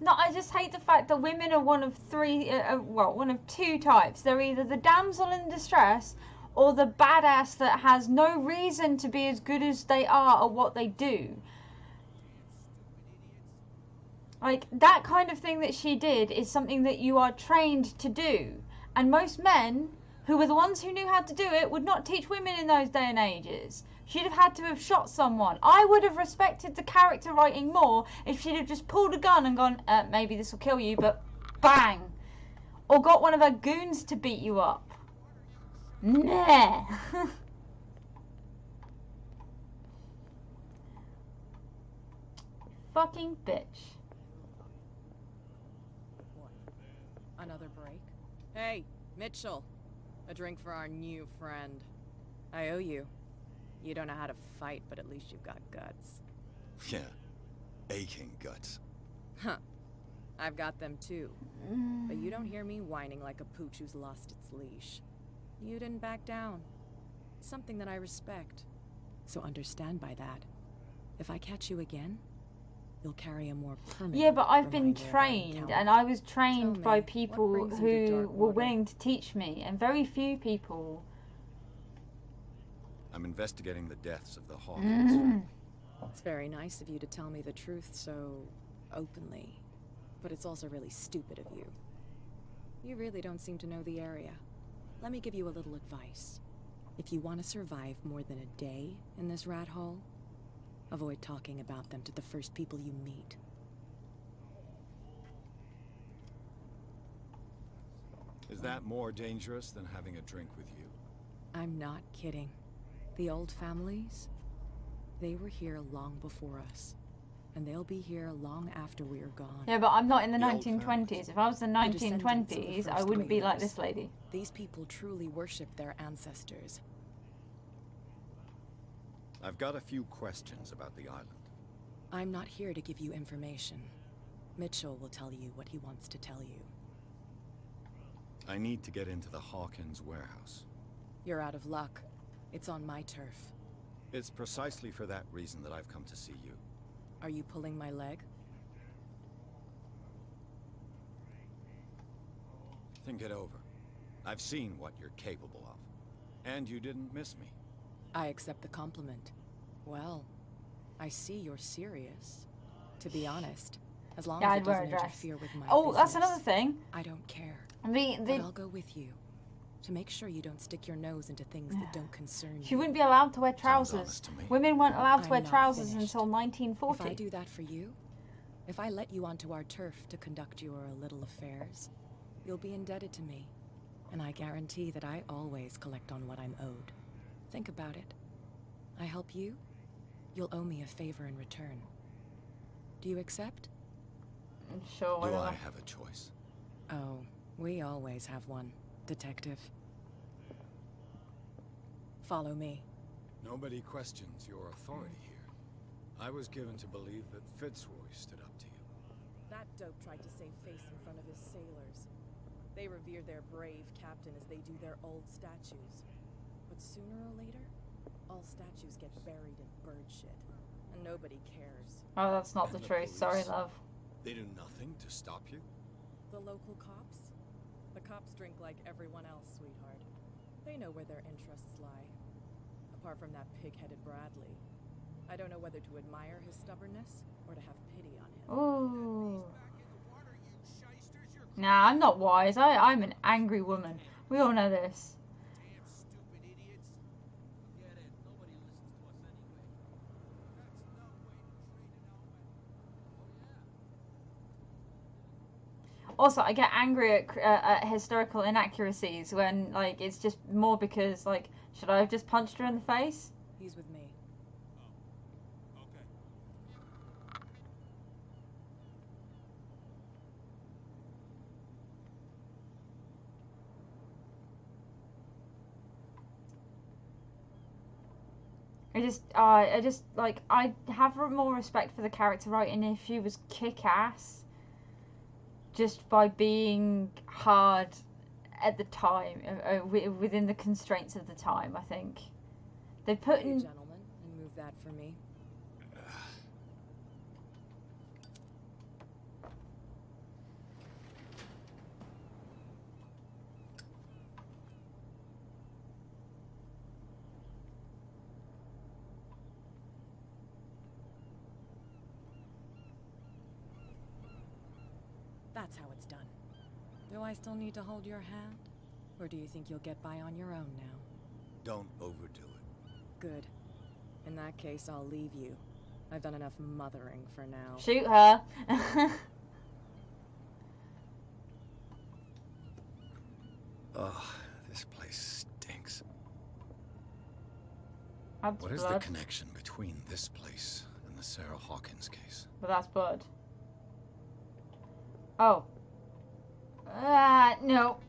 No, I just hate the fact that women are one of one of two types. They're either the damsel in distress or the badass that has no reason to be as good as they are at what they do. Like, that kind of thing that she did is something that you are trained to do. And most men, who were the ones who knew how to do it, would not teach women in those day and ages. She'd have had to have shot someone. I would have respected the character writing more if she'd have just pulled a gun and gone, maybe this will kill you, but bang. Or got one of her goons to beat you up. Nah. Fucking bitch. What? Another break? Hey, Mitchell. A drink for our new friend. I owe you. You don't know how to fight, but at least you've got guts. Yeah. Aching guts. Huh. I've got them too. But you don't hear me whining like a pooch who's lost its leash. You didn't back down. It's something that I respect. So understand by that. If I catch you again, you'll carry a more permanent... Yeah, but I've been trained, and I was trained by people who were willing to teach me, and very few people... I'm investigating the deaths of the Hawkins. It's very nice of you to tell me the truth so openly, but it's also really stupid of you. You really don't seem to know the area. Let me give you a little advice. If you want to survive more than a day in this rat hole, avoid talking about them to the first people you meet. Is that more dangerous than having a drink with you? I'm not kidding. The old families, they were here long before us. And they'll be here long after we're gone. Yeah, but I'm not in the 1920s. If I was in the 1920s, I wouldn't be like this lady. These people truly worship their ancestors. I've got a few questions about the island. I'm not here to give you information. Mitchell will tell you what he wants to tell you. I need to get into the Hawkins warehouse. You're out of luck. It's on my turf. It's precisely for that reason that I've come to see you. Are you pulling my leg? Think it over. I've seen what you're capable of. And you didn't miss me. I accept the compliment. Well, I see you're serious. To be honest, as long as it doesn't interfere with my business, that's another thing. I don't care. But I'll go with you. To make sure you don't stick your nose into things that don't concern you. She wouldn't be allowed to wear trousers. Women weren't allowed to wear trousers until 1940. If I do that for you, if I let you onto our turf to conduct your little affairs, you'll be indebted to me. And I guarantee that I always collect on what I'm owed. Think about it. I help you, you'll owe me a favor in return. Do you accept? Sure, Do I have a choice? Oh, we always have one. Detective. Follow me. Nobody questions your authority here. I was given to believe that Fitzroy stood up to you. That dope tried to save face in front of his sailors. They revere their brave captain as they do their old statues. But sooner or later, all statues get buried in bird shit. And nobody cares. Oh, that's not the truth. Police? Sorry, love. They do nothing to stop you? The local cops? The cops drink like everyone else, sweetheart. They know where their interests lie. Apart from that pig-headed Bradley. I don't know whether to admire his stubbornness or to have pity on him. Ooh. Nah, I'm not wise. I'm an angry woman. We all know this. Damn stupid idiots. Forget it. Nobody listens to us anyway. That's no way to treat an old man. Also, I get angry at historical inaccuracies when, like, it's just more because, like, should I have just punched her in the face? He's with me. Oh, okay. I have more respect for the character writing if she was kick-ass just by being hard at the time, within the constraints of the time, I think. They put Hey, in... gentlemen, and move that for me. That's how it's done. Do I still need to hold your hand? Or do you think you'll get by on your own now? Don't overdo it. Good. In that case, I'll leave you. I've done enough mothering for now. Shoot her. Ugh, this place stinks. That's What is blood. the connection between this place and the Sarah Hawkins case? But that's blood. Oh. No.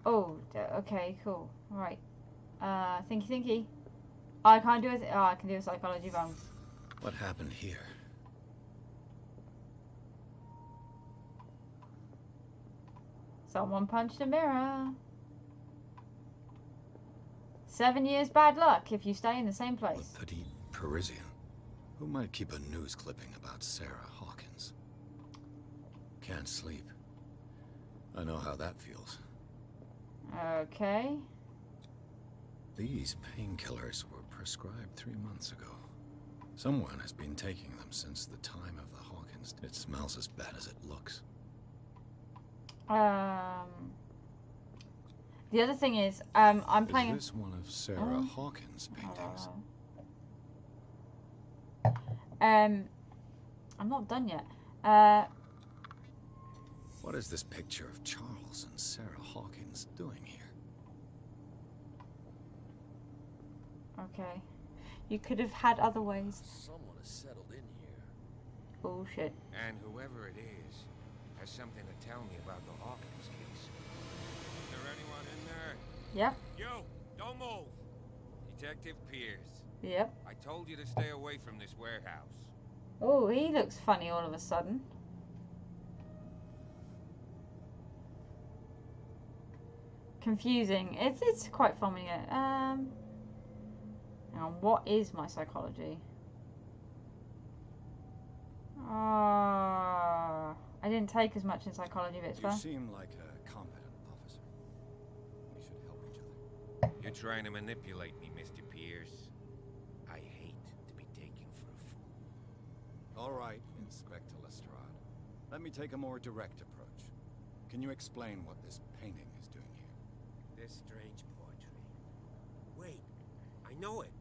Oh, okay, cool. Alright. Thinky. I can't do it. Oh, I can do a psychology bomb. What happened here? Someone punched a mirror. 7 years bad luck if you stay in the same A place. petite Parisian. Who might keep a news clipping about Sarah Hawkins? Can't sleep. I know how that feels. Okay. These painkillers were prescribed 3 months ago. Someone has been taking them since the time of the Hawkins. It smells as bad as it looks. The other thing is, I'm playing. Is this one of Sarah Hawkins' paintings? I'm not done yet. What is this picture of Charles and Sarah Hawkins doing here? Okay. You could have had other ways. Someone has settled in here. Bullshit. And whoever it is has something to tell me about the Hawkins case. Is there anyone in there? Yep. You, don't move. Detective Pierce. Yep. I told you to stay away from this warehouse. Oh, he looks funny all of a sudden. Confusing. It's quite funny. Hang on, what is my psychology? I didn't take as much in psychology, but it's You fine. seem like a competent officer. We should help each other. You're trying to manipulate me, Mr. Pierce. I hate to be taken for a fool. All right, Inspector Lestrade. Let me take a more direct approach. Can you explain what this painting is doing here? This strange portrait. Wait, I know it.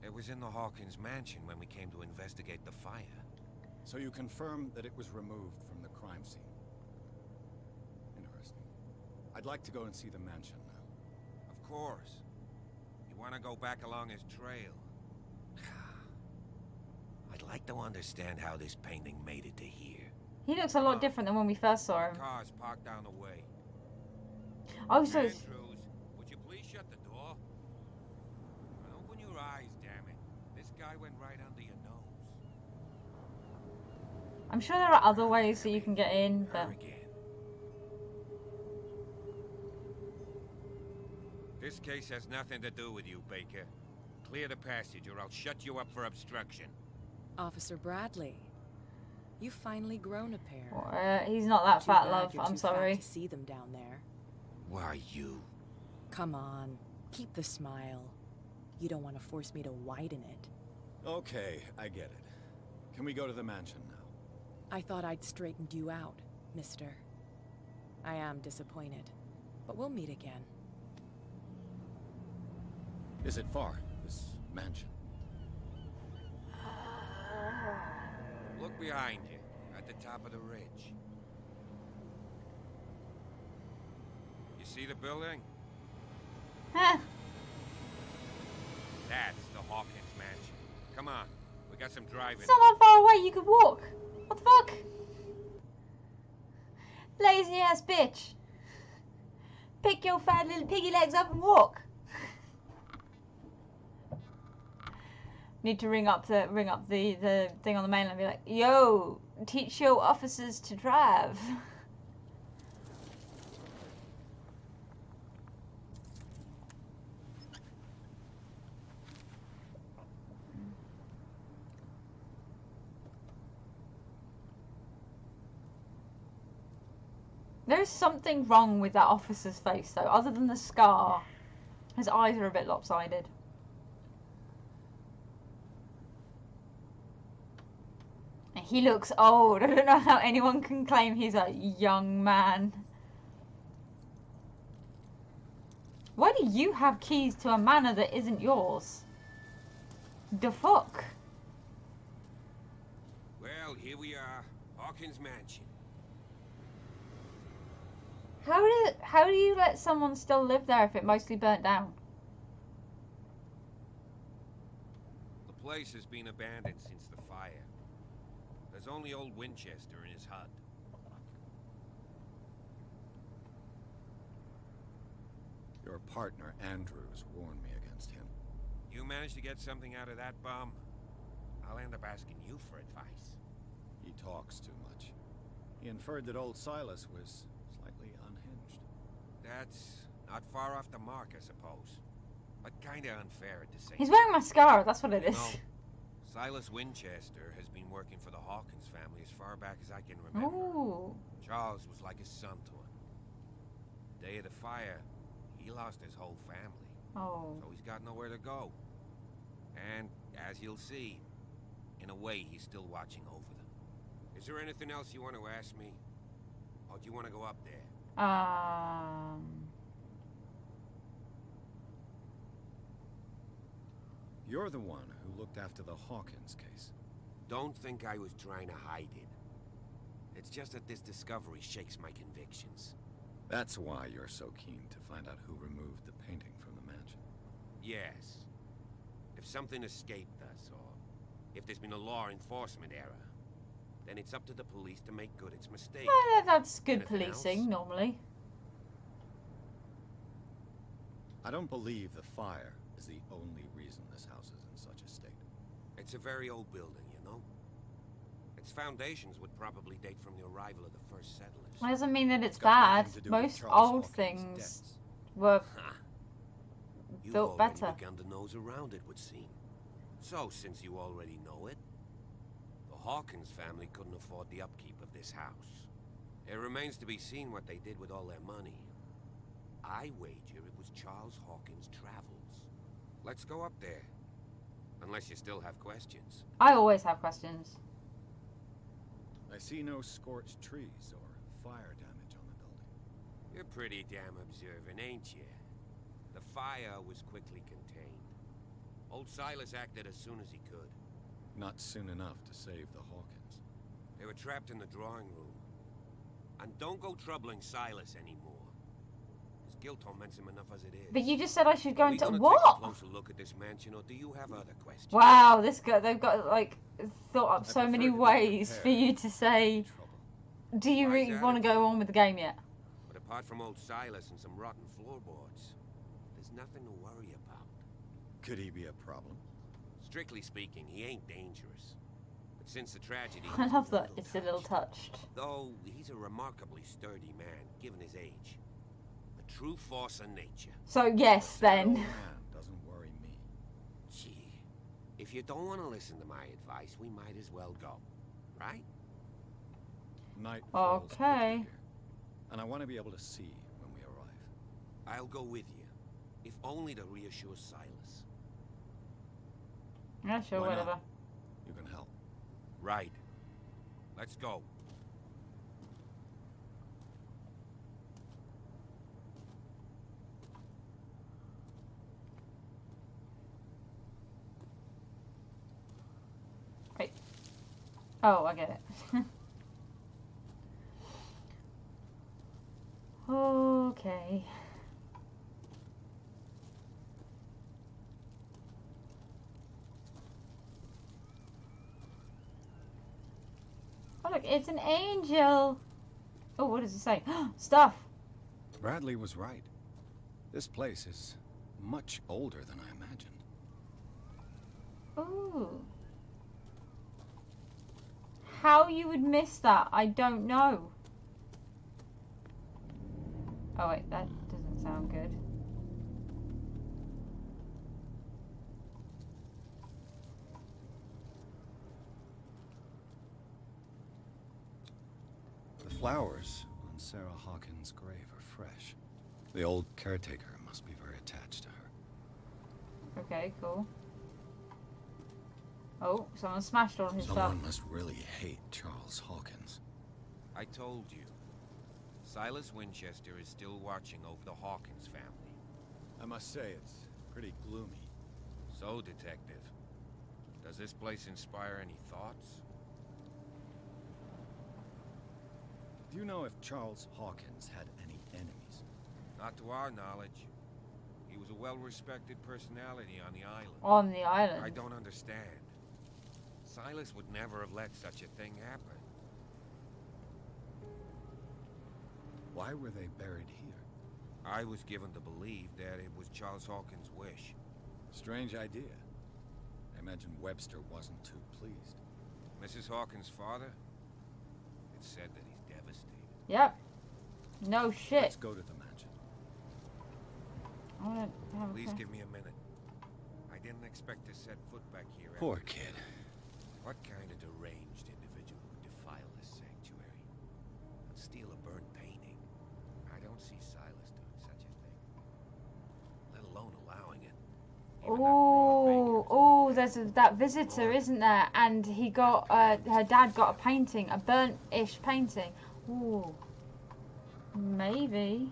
It was in the Hawkins mansion when we came to investigate the fire. So you confirm that it was removed from the crime scene. Interesting. I'd like to go and see the mansion now. Of course. You want to go back along his trail? I'd like to understand how this painting made it to here. He looks a lot different than when we first saw him. The car's parked down the way. Oh, so it's... Andrews, would you please shut the door? And open your eyes, damn it. This guy went right under your nose. I'm sure there are other ways that you can get in, but... Her again. This case has nothing to do with you, Baker. Clear the passage or I'll shut you up for obstruction. Officer Bradley, you've finally grown a pair. He's not that Too fat, bad love. you're I'm too fat sorry. to see them down there. Why you? Come on, keep the smile. You don't want to force me to widen it. Okay, I get it. Can we go to the mansion now? I thought I'd straightened you out, mister. I am disappointed, but we'll meet again. Is it far, this mansion? Look behind you, at the top of the ridge. You see the building? Huh. That's the Hawkins mansion. Come on, we got some driving. It's not that far away. You could walk. What the fuck? Lazy ass bitch. Pick your fat little piggy legs up and walk. Need to ring up the thing on the mainland and be like, yo, teach your officers to drive. There's something wrong with that officer's face, though, other than the scar. His eyes are a bit lopsided. He looks old. I don't know how anyone can claim he's a young man. Why do you have keys to a manor that isn't yours? The fuck? Well, here we are. Hawkins Mansion. How do you let someone still live there if it mostly burnt down? The place has been abandoned since the fire. There's only old Winchester in his hut. Your partner, Andrews, warned me against him. You managed to get something out of that bum? I'll end up asking you for advice. He talks too much. He inferred that old Silas was slightly unhinged. That's not far off the mark, I suppose. But kinda unfair at the same He's time. wearing mascara, that's what it You is. know, Silas Winchester has been working for the Hawkins family as far back as I can remember. Ooh. Charles was like his son to him. The day of the fire, he lost his whole family. Oh. So he's got nowhere to go. And, as you'll see, in a way, he's still watching over them. Is there anything else you want to ask me? Or do you want to go up there? You're the one who looked after the Hawkins case. Don't think I was trying to hide it. It's just that this discovery shakes my convictions. That's why you're so keen to find out who removed the painting from the mansion. Yes. If something escaped us, or if there's been a law enforcement error, then it's up to the police to make good its mistake. That's good Anything policing, else? normally. I don't believe the fire is the only reason this house is in such a state. It's a very old building, you know? Its foundations would probably date from the arrival of the first settlers. That doesn't mean that it's got bad. nothing to do with Most Charles old Hawkins' things deaths. were Ha! You've built already better. begun to nose around, it would seem. So, since you already know it, the Hawkins family couldn't afford the upkeep of this house. It remains to be seen what they did with all their money. I wager it was Charles Hawkins' travels. Let's go up there. Unless you still have questions. I always have questions. I see no scorched trees or fire damage on the building. You're pretty damn observant, ain't you? The fire was quickly contained. Old Silas acted as soon as he could. Not soon enough to save the Hawkins. They were trapped in the drawing room. And don't go troubling Silas anymore. His guilt torments him enough as it is. But you just said I should go Are we into gonna take a what? closer look at this mansion, or do you have other questions? Wow, this guy, they've got like thought up so prefer many to be ways for prepared. you to say, Trouble. do you Why is really that? want to go on with the game yet? But apart from old Silas and some rotten floorboards, there's nothing to worry about. Could he be a problem? Strictly speaking, he ain't dangerous. But since the tragedy, I he's love been that. little It's a little touched. touched. Though he's a remarkably sturdy man, given his age. A true force of nature. So yes, That then. old man doesn't worry me. Gee, if you don't want to listen to my advice, we might as well go. Right? Night falls quickly Okay. here, and I want to be able to see when we arrive. I'll go with you. If only to reassure Silas. Yeah, sure, Why not? whatever. You can help. Right. Let's go. Wait. Oh, I get it. Okay. Oh look, it's an angel. Oh, what does it say? Stuff. Bradley was right. This place is much older than I imagined. Ooh. How you would miss that, I don't know. Oh wait, that doesn't sound good. The flowers on Sarah Hawkins' grave are fresh. The old caretaker must be very attached to her. Okay, cool. Oh, someone smashed all his stuff. Someone must really hate Charles Hawkins. I told you. Silas Winchester is still watching over the Hawkins family. I must say, it's pretty gloomy. So, Detective, does this place inspire any thoughts? Do you know if Charles Hawkins had any enemies? Not to our knowledge. He was a well-respected personality on the island. On the island. I don't understand. Silas would never have let such a thing happen. Why were they buried here? I was given to believe that it was Charles Hawkins' wish. Strange idea. I imagine Webster wasn't too pleased. Mrs. Hawkins' father? It's said that he's devastated. Yep. No shit. Let's go to the mansion. Please give me a minute. I didn't expect to set foot back here. Poor kid. What kind of deranged individual would defile this sanctuary? And steal a burnt painting? I don't see Silas doing such a thing. Let alone allowing it. Even that broad Oh, baker's oh, there's that visitor, isn't there? And he got, her dad got a painting, a burnt-ish painting. Ooh. Maybe.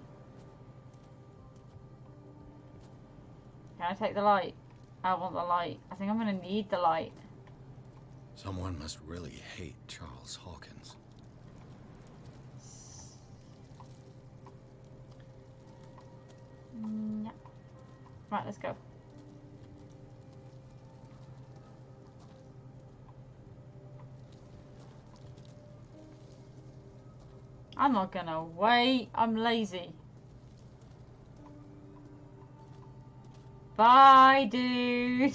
Can I take the light? I want the light. I think I'm gonna need the light. Someone must really hate Charles Hawkins. Yeah. Right, let's go. I'm not gonna wait. I'm lazy. Bye, dude.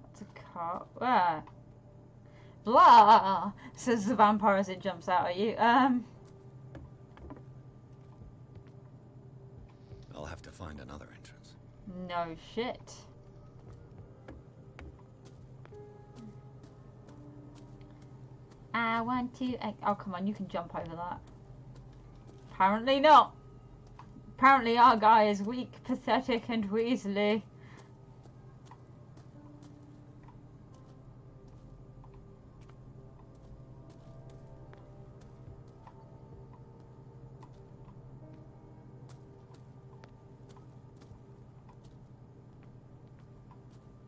That's a car. Where? Blah, says the vampire as it jumps out at you. I'll have to find another entrance. No shit. I want to. Oh, come on, you can jump over that. Apparently not. Apparently our guy is weak, pathetic, and weaselly.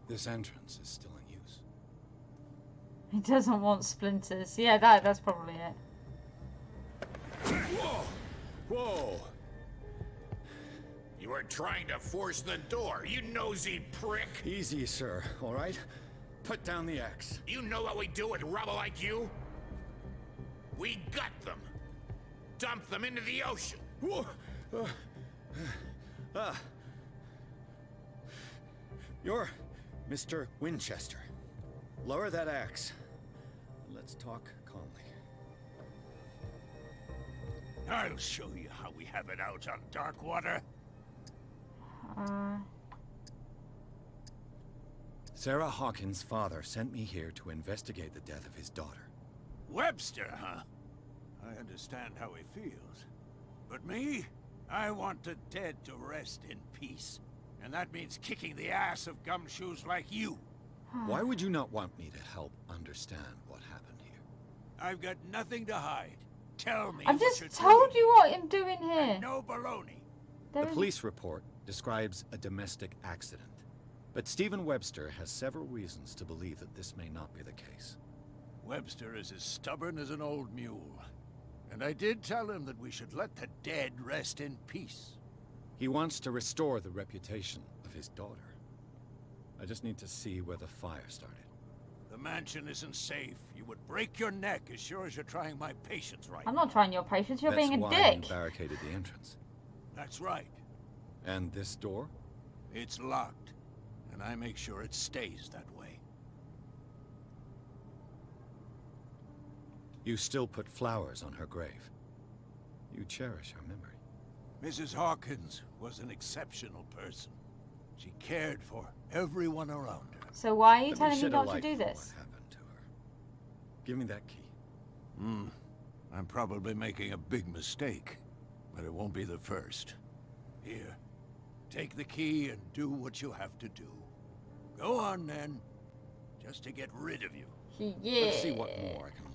This entrance is still in use. He doesn't want splinters. Yeah, that's probably it. Whoa! Whoa! You were trying to force the door, you nosy prick! Easy, sir, all right? Put down the axe. You know what we do with rubble like you? We gut them. Dump them into the ocean. Whoa! You're Mr. Winchester. Lower that axe. Let's talk calmly. I'll show you how we have it out on Darkwater. Sarah Hawkins' father sent me here to investigate the death of his daughter. Webster, huh? I understand how he feels. But me? I want the dead to rest in peace. And that means kicking the ass of gumshoes like you. Why would you not want me to help understand what happened here? I've got nothing to hide. Tell me I've what just you're told doing. you what I'm doing here. And no baloney. There The is- police report describes a domestic accident. But Stephen Webster has several reasons to believe that this may not be the case. Webster is as stubborn as an old mule. And I did tell him that we should let the dead rest in peace. He wants to restore the reputation of his daughter. I just need to see where the fire started. The mansion isn't safe. You would break your neck as sure as you're trying my patience right I'm not trying your patience. You're That's being a why dick. you barricaded the entrance. That's right. And this door? It's locked. And I make sure it stays that way. You still put flowers on her grave. You cherish her memory. Mrs. Hawkins was an exceptional person. She cared for everyone around her. So why are you Let telling me shed a not to light do on this? What happened to her? Give me that key. I'm probably making a big mistake, but it won't be the first. Here, take the key and do what you have to do. Go on then, just to get rid of you. Yeah. Let's see what more I can